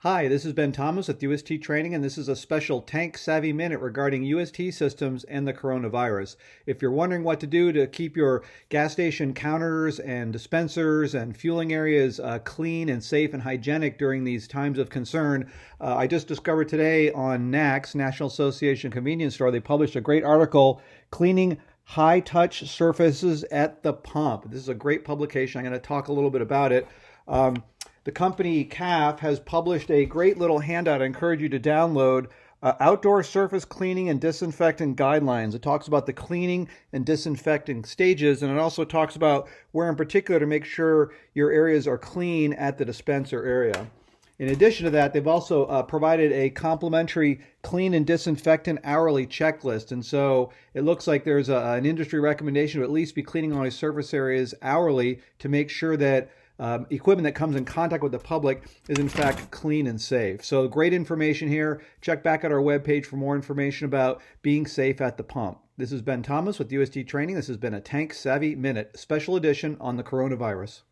Hi, this is Ben Thomas with UST Training, and this is a special Tank Savvy Minute regarding UST systems and the coronavirus. If you're wondering what to do to keep your gas station counters and dispensers and fueling areas clean and safe and hygienic during these times of concern, I just discovered today on NACS, National Association Convenience Store, they published a great article, Cleaning High Touch Surfaces at the Pump. This is a great publication. I'm going to talk a little bit about it. The company CAF has published a great little handout I encourage you to download, Outdoor Surface Cleaning and Disinfectant Guidelines. It talks about the cleaning and disinfecting stages, and it also talks about where in particular to make sure your areas are clean at the dispenser area. In addition to that, they've also provided a complimentary clean and disinfectant hourly checklist. And so it looks like there's an industry recommendation to at least be cleaning all these surface areas hourly to make sure that equipment that comes in contact with the public is in fact clean and safe. So great information here. Check back at our webpage for more information about being safe at the pump. This is Ben Thomas with UST Training. This has been a Tank Savvy Minute, special edition on the coronavirus.